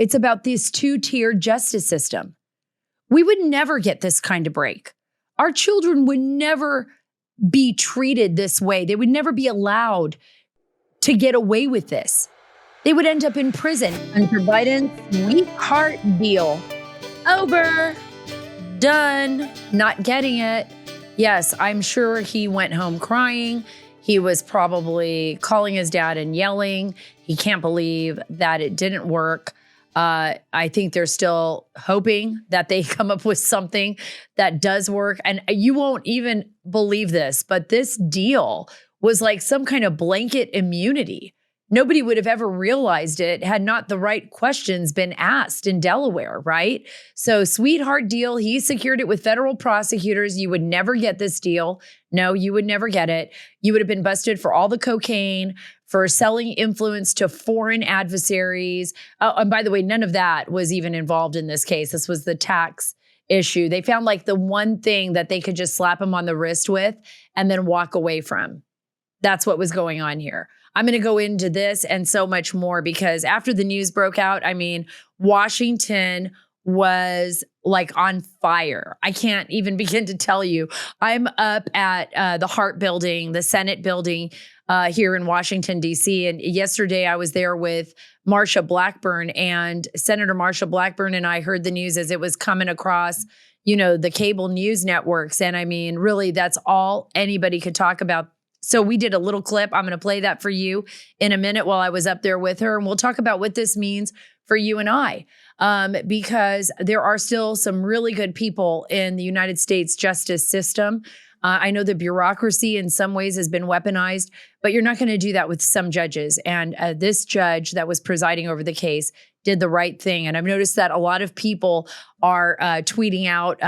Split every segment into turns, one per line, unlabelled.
It's about this two-tier justice system. We would never get this kind of break. Our children would never be treated this way. They would never be allowed to get away with this. They would end up in prison. Hunter Biden's sweetheart deal. Over. Done. Not getting it. Yes, I'm sure he went home crying. He was probably calling his dad and yelling. He can't believe that it didn't work. I think they're still hoping that they come up with something that does work. And you won't even believe this, but this deal was like some kind of blanket immunity. Nobody would have ever realized it had not the right questions been asked in Delaware, right? So sweetheart deal, he secured it with federal prosecutors. You would never get this deal. No, you would never get it. You would have been busted for all the cocaine, for selling influence to foreign adversaries. And by the way, none of that was even involved in this case. This was the tax issue. They found like the one thing that they could just slap him on the wrist with and then walk away from. That's what was going on here. I'm going to go into this and so much more because after the news broke out, I mean, Washington was like on fire. I can't even begin to tell you. I'm up at the Hart Building, the Senate building here in Washington, D.C. And yesterday I was there with Marsha Blackburn, and Senator Marsha Blackburn and I heard the news as it was coming across, you know, the cable news networks. And I mean, really, that's all anybody could talk about. So we did a little clip. I'm going to play that for you in a minute while I was up there with her. And we'll talk about what this means for you and I, because there are still some really good people in the United States justice system. I know the bureaucracy in some ways has been weaponized, but you're not going to do that with some judges. And this judge that was presiding over the case did the right thing. And I've noticed that a lot of people are tweeting out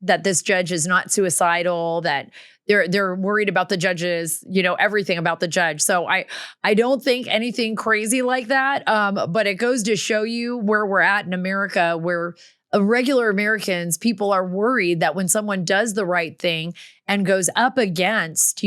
that this judge is not suicidal, that they're worried about the judges, you know, everything about the judge. So I don't think anything crazy like that. But it goes to show you where we're at in America, where regular Americans, people are worried that when someone does the right thing and goes up against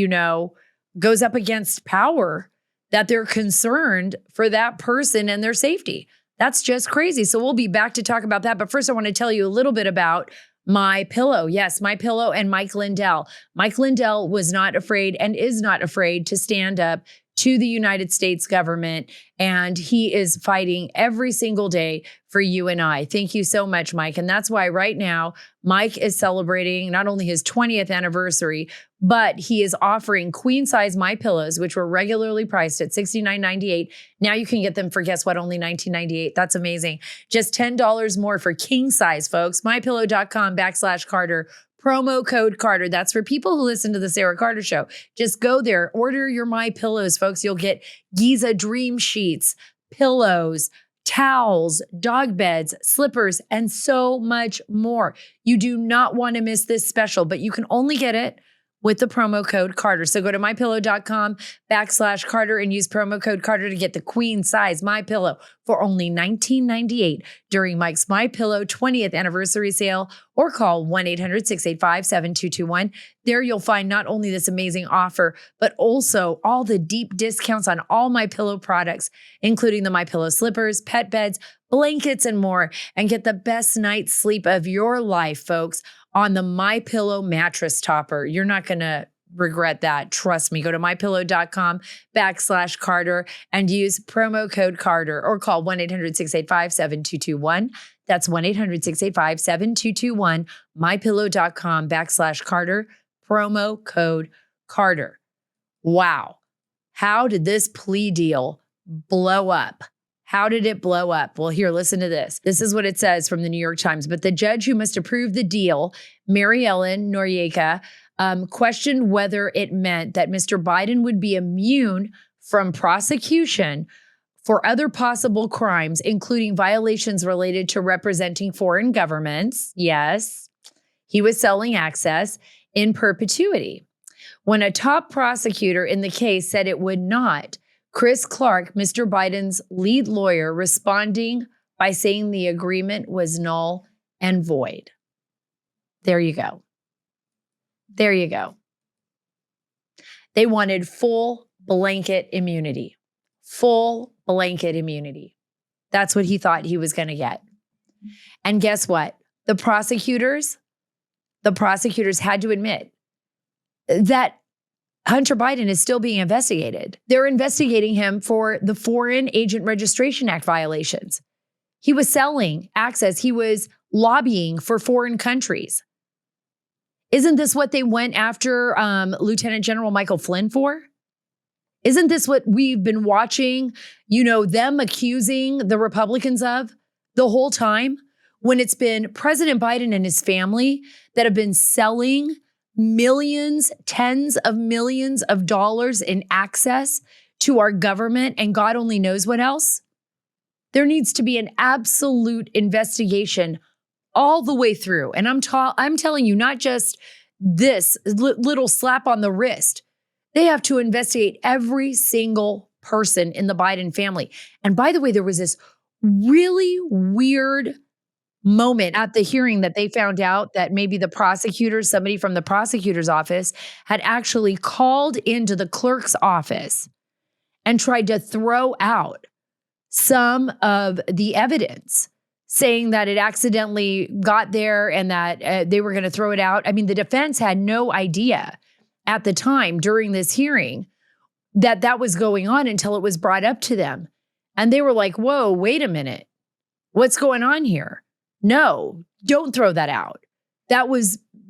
power, that they're concerned for that person and their safety. That's just crazy. So we'll be back to talk about that. But first, I want to tell you a little bit about MyPillow. Yes, MyPillow and Mike Lindell. Mike Lindell was not afraid and is not afraid to stand up to the United States government. And he is fighting every single day for you and I. Thank you so much, Mike. And that's why right now, Mike is celebrating not only his 20th anniversary, but he is offering queen size MyPillows, which were regularly priced at $69.98. Now you can get them for, guess what, only $19.98. That's amazing. Just $10 more for king size, folks. MyPillow.com/Carter. Promo code Carter. That's for people who listen to the Sarah Carter Show. Just go there, order your MyPillows, folks. You'll get Giza Dream Sheets, pillows, towels, dog beds, slippers, and so much more. You do not want to miss this special, but you can only get it with the promo code Carter. So go to MyPillow.com/Carter and use promo code Carter to get the queen size MyPillow for only $19.98 during Mike's MyPillow 20th anniversary sale, or call 1-800-685-7221. There you'll find not only this amazing offer, but also all the deep discounts on all MyPillow products, including the MyPillow slippers, pet beds, blankets, and more. And get the best night's sleep of your life, folks, on the MyPillow mattress topper. You're not going to regret that. Trust me. Go to MyPillow.com/Carter and use promo code Carter, or call 1-800-685-7221. That's 1-800-685-7221. MyPillow.com/Carter, promo code Carter. Wow. How did this plea deal blow up? How did it blow up? Well, here, listen to this. This is what it says from the New York Times. But the judge who must approve the deal, Maryellen Noreika, questioned whether it meant that Mr. Biden would be immune from prosecution for other possible crimes, including violations related to representing foreign governments. Yes, he was selling access in perpetuity. When a top prosecutor in the case said it would not, Chris Clark, Mr. Biden's lead lawyer, responding by saying the agreement was null and void. There you go. There you go. They wanted full blanket immunity. Full blanket immunity. That's what he thought he was going to get. And guess what? The prosecutors had to admit that Hunter Biden is still being investigated. They're investigating him for the Foreign Agent Registration Act violations. He was selling access. He was lobbying for foreign countries. Isn't this what they went after Lieutenant General Michael Flynn for? Isn't this what we've been watching, them accusing the Republicans of the whole time? When it's been President Biden and his family that have been selling millions, tens of millions of dollars in access to our government and God only knows what else. There needs to be an absolute investigation all the way through. And I'm telling you, not just this little slap on the wrist. They have to investigate every single person in the Biden family. And by the way, there was this really weird moment at the hearing that they found out that maybe somebody from the prosecutor's office had actually called into the clerk's office and tried to throw out some of the evidence, saying that it accidentally got there and that they were going to throw it out. I mean, the defense had no idea at the time during this hearing that was going on until it was brought up to them. And they were like, whoa, wait a minute. What's going on here? No, don't throw that out.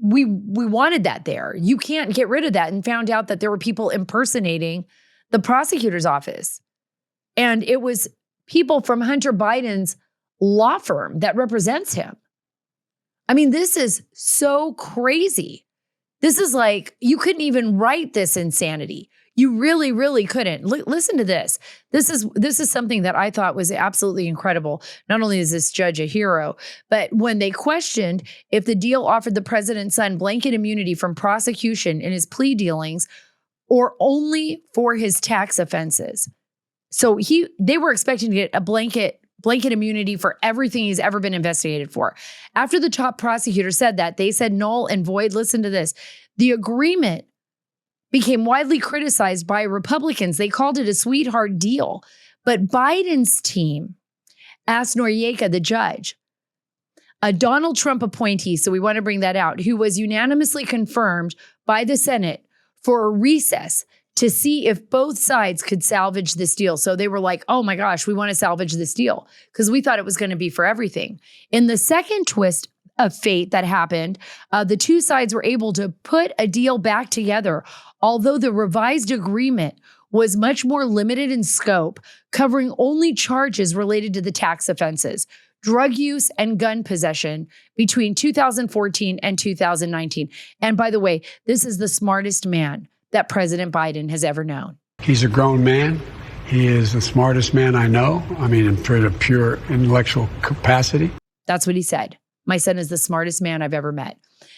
We wanted that there. You can't get rid of that. And found out that there were people impersonating the prosecutor's office. And it was people from Hunter Biden's law firm that represents him. I mean, this is so crazy. This is like, you couldn't even write this insanity. You really, really couldn't. Listen to this. This is something that I thought was absolutely incredible. Not only is this judge a hero, but when they questioned if the deal offered the president's son blanket immunity from prosecution in his plea dealings or only for his tax offenses. So they were expecting to get a blanket immunity for everything he's ever been investigated for. After the top prosecutor said that, they said null and void. Listen to this. The agreement became widely criticized by Republicans. They called it a sweetheart deal. But Biden's team asked Noreika, the judge, a Donald Trump appointee, so we want to bring that out, who was unanimously confirmed by the Senate for a recess to see if both sides could salvage this deal. So they were like, oh my gosh, we want to salvage this deal because we thought it was going to be for everything. In the second twist of fate that happened, the two sides were able to put a deal back together, although the revised agreement was much more limited in scope, covering only charges related to the tax offenses, drug use and gun possession between 2014 and 2019. And by the way, this is the smartest man that President Biden has ever known.
He's a grown man. He is the smartest man I know. I mean, in sort of pure intellectual capacity.
That's what he said. My son is the smartest man I've ever met.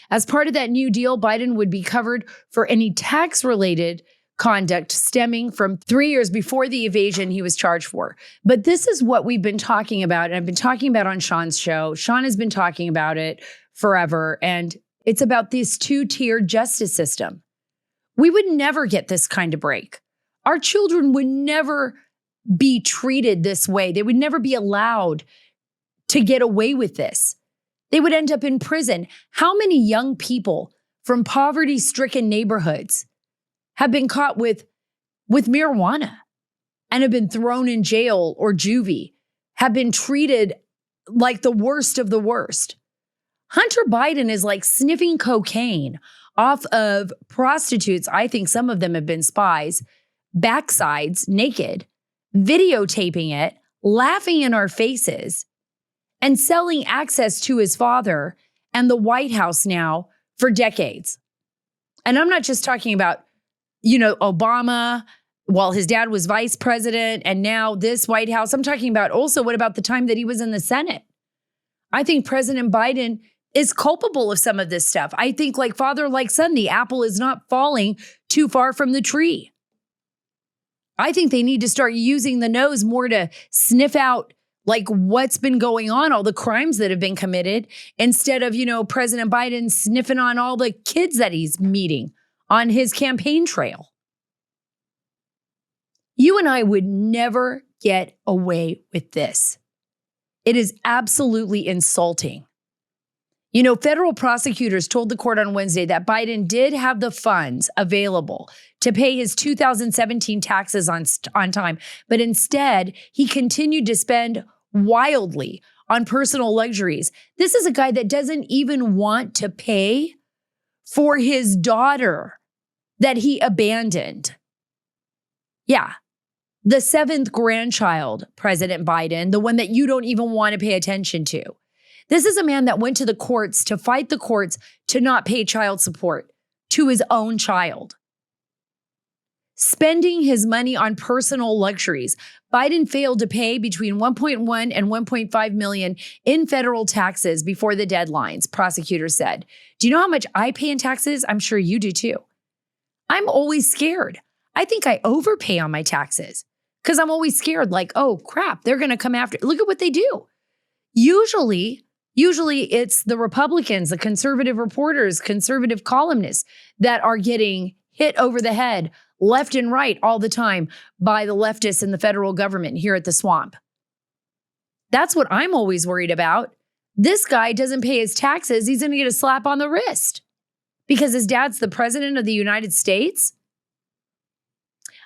As part of that new deal, Biden would be covered for any tax-related conduct stemming from 3 years before the evasion he was charged for. But this is what we've been talking about, and I've been talking about on Sean's show. Sean has been talking about it forever, and it's about this two-tiered justice system. We would never get this kind of break. Our children would never be treated this way. They would never be allowed to get away with this. They would end up in prison. How many young people from poverty-stricken neighborhoods have been caught with marijuana and have been thrown in jail or juvie, have been treated like the worst of the worst? Hunter Biden is like sniffing cocaine off of prostitutes. I think some of them have been spies, backsides, naked, videotaping it, laughing in our faces, and selling access to his father and the White House now for decades. And I'm not just talking about, Obama, while his dad was vice president, and now this White House. I'm talking about also, what about the time that he was in the Senate? I think President Biden is culpable of some of this stuff. I think, like father, like son, the apple is not falling too far from the tree. I think they need to start using the nose more to sniff out like what's been going on, all the crimes that have been committed, instead of, President Biden sniffing on all the kids that he's meeting on his campaign trail. You and I would never get away with this. It is absolutely insulting. You know, federal prosecutors told the court on Wednesday that Biden did have the funds available to pay his 2017 taxes on time, but instead he continued to spend wildly on personal luxuries. This is a guy that doesn't even want to pay for his daughter that he abandoned. Yeah, the 7th grandchild, President Biden, the one that you don't even want to pay attention to. This is a man that went to the courts to fight the courts to not pay child support to his own child. Spending his money on personal luxuries. Biden failed to pay between 1.1 and 1.5 million in federal taxes before the deadlines, prosecutors said. Do you know how much I pay in taxes? I'm sure you do too. I'm always scared. I think I overpay on my taxes because I'm always scared like, oh crap, they're going to come after. Look at what they do. Usually it's the Republicans, the conservative reporters, conservative columnists that are getting hit over the head left and right all the time by the leftists in the federal government here at the swamp. That's what I'm always worried about. This guy doesn't pay his taxes. He's going to get a slap on the wrist because his dad's the president of the United States.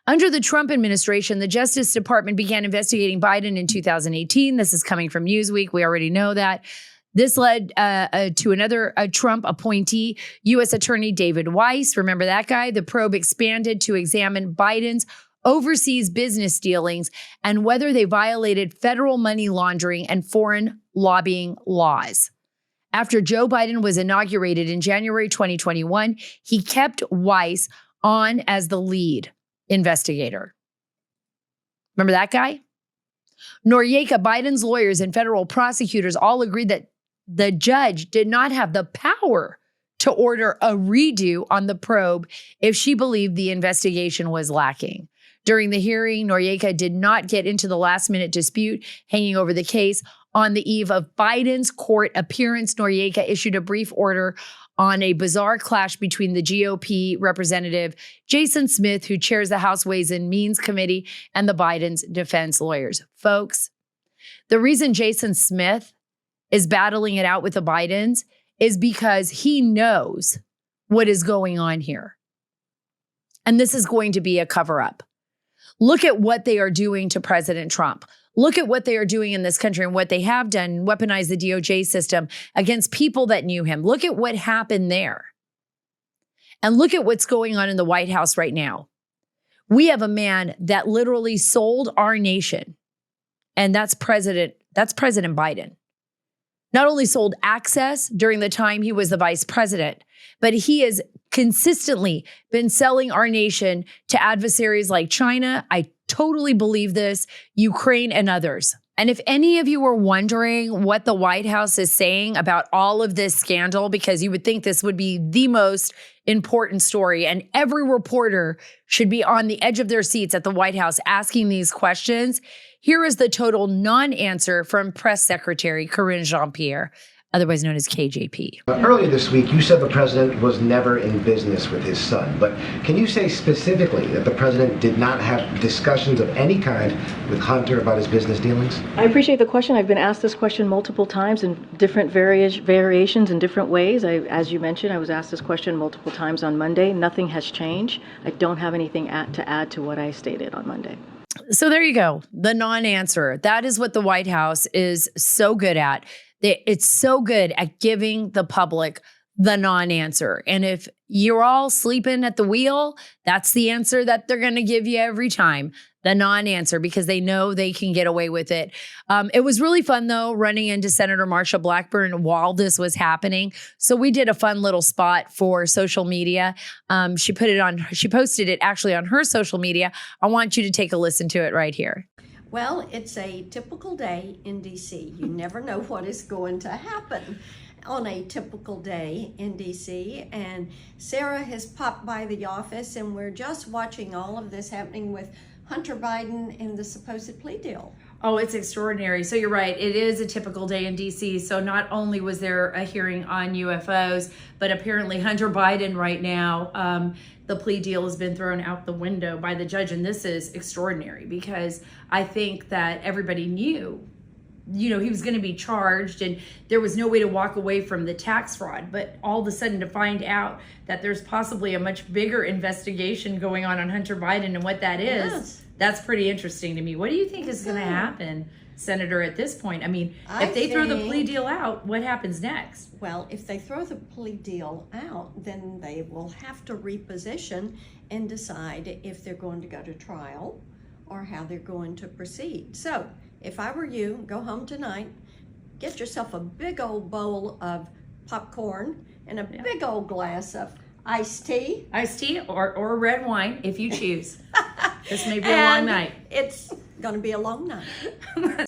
Under the Trump administration, the Justice Department began investigating Biden in 2018. This is coming from Newsweek. We already know that. This led to another Trump appointee, U.S. Attorney David Weiss. Remember that guy? The probe expanded to examine Biden's overseas business dealings and whether they violated federal money laundering and foreign lobbying laws. After Joe Biden was inaugurated in January 2021, he kept Weiss on as the lead investigator. Remember that guy? Noreika, Biden's lawyers, and federal prosecutors all agreed that the judge did not have the power to order a redo on the probe if she believed the investigation was lacking. During the hearing, Noreika did not get into the last-minute dispute hanging over the case. On the eve of Biden's court appearance, Noreika issued a brief order on a bizarre clash between the GOP representative Jason Smith, who chairs the House Ways and Means Committee, and the Biden's defense lawyers. Folks, the reason Jason Smith is battling it out with the Bidens is because he knows what is going on here. And this is going to be a cover-up. Look at what they are doing to President Trump. Look at what they are doing in this country and what they have done, weaponize the DOJ system against people that knew him. Look at what happened there. And look at what's going on in the White House right now. We have a man that literally sold our nation. And that's President Biden. Not only sold access during the time he was the vice president, but he has consistently been selling our nation to adversaries like China. I totally believe this, Ukraine and others. And if any of you were wondering what the White House is saying about all of this scandal, because you would think this would be the most important story and every reporter should be on the edge of their seats at the White House asking these questions, here is the total non-answer from Press Secretary Karine Jean-Pierre, otherwise known as KJP.
Earlier this week, you said the president was never in business with his son. But can you say specifically that the president did not have discussions of any kind with Hunter about his business dealings?
I appreciate the question. I've been asked this question multiple times in different variations in different ways. As you mentioned, I was asked this question multiple times on Monday. Nothing has changed. I don't have anything to add to what I stated on Monday.
So there you go. The non-answer. That is what the White House is so good at. It's so good at giving the public the non-answer. And if you're all sleeping at the wheel, that's the answer that they're going to give you every time, the non-answer, because they know they can get away with it. It was really fun, though, running into Senator Marsha Blackburn while this was happening. So we did a fun little spot for social media. She posted it actually on her social media. I want you to take a listen to it right here.
Well, it's a typical day in D.C. You never know what is going to happen on a typical day in D.C. And Sara has popped by the office, and we're just watching all of this happening with Hunter Biden and the supposed plea deal.
Oh, it's extraordinary. So you're right. It is a typical day in D.C. So not only was there a hearing on UFOs, but apparently Hunter Biden right now, the plea deal has been thrown out the window by the judge. And this is extraordinary because I think that everybody knew he was going to be charged and there was no way to walk away from the tax fraud. But all of a sudden to find out that there's possibly a much bigger investigation going on Hunter Biden and what that is,
Yes.
that's pretty interesting to me. What do you think is going to happen, Senator, at this point? I mean, if they throw the plea deal out, what happens next?
Well, if they throw the plea deal out, then they will have to reposition and decide if they're going to go to trial or how they're going to proceed. So, if I were you, go home tonight, get yourself a big old bowl of popcorn and a big old glass of iced tea.
Iced tea or red wine, if you choose. This may be a long night.
It's going to be a long night.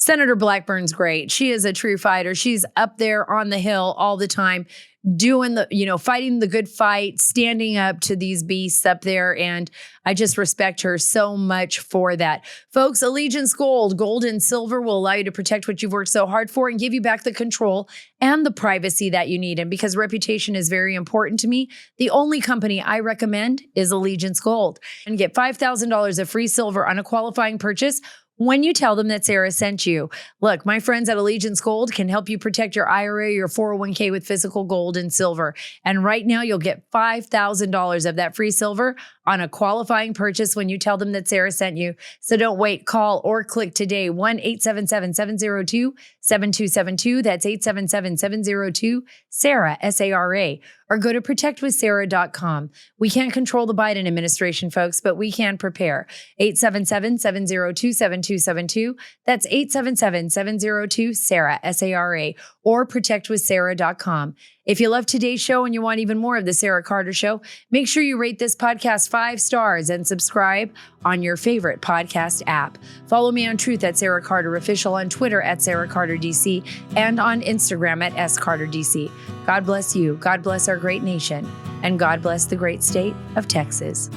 Senator Blackburn's great. She is a true fighter. She's up there on the Hill all the time, doing fighting the good fight, standing up to these beasts up there. And I just respect her so much for that. Folks, Allegiance Gold and silver will allow you to protect what you've worked so hard for and give you back the control and the privacy that you need. And because reputation is very important to me, the only company I recommend is Allegiance Gold. And get $5,000 of free silver on a qualifying purchase when you tell them that Sara sent you. Look, my friends at Allegiance Gold can help you protect your IRA or your 401k with physical gold and silver. And right now, you'll get $5,000 of that free silver on a qualifying purchase when you tell them that Sara sent you. So don't wait, call or click today, 1-877-702-7272. That's 877-702-SARA, S-A-R-A. Or go to protectwithsara.com. We can't control the Biden administration, folks, but we can prepare. 877-702-7272. That's 877-702-SARA, S-A-R-A. Or protectwithsara.com. If you love today's show and you want even more of the Sara Carter Show, make sure you rate this podcast 5 stars and subscribe on your favorite podcast app. Follow me on Truth at Sara Carter Official, on Twitter at Sara Carter DC, and on Instagram at SCarterDC. God bless you, God bless our great nation, and God bless the great state of Texas.